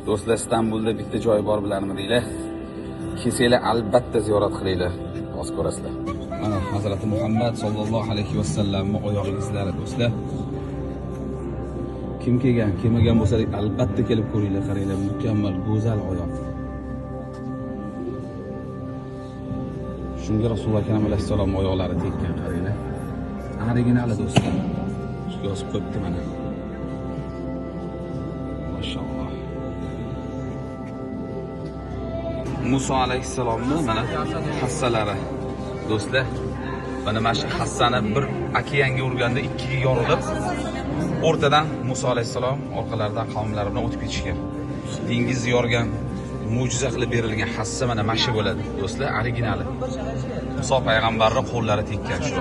Do'stlar, Istanbulda bitta joy bor bilarmi deylar. Kelsanglar albatta ziyorat qilinglar. Hozir ko'rasizlar. Mana Hazrati Muhammad sallallohu alayhi vasallamning oyoq izlari do'stlar. Kim kelmagan bo'lsa albatta kelib ko'ringlar, qaranglar, mukammal, go'zal oyoq. Shunga Rasululloh akram alayhissalom oyoqlari tekkan, qaranglar. Original do'stlar. Shu yozib qo'yibdi mana. Mashalloh. Musa alayhissalomning mana hassalari. Do'stlar, mana shu hassani bir okeanga urganda ikkiga yorilib, o'rtadan Musa alayhissalom orqalaridan qavmlari bilan o'tib ketishgan. Dengiz yorgan, mo'jiza qilib berilgan hassa mana mashi bo'ladi. Do'stlar, originali. Muso payg'ambarning qo'llari tekkan shu.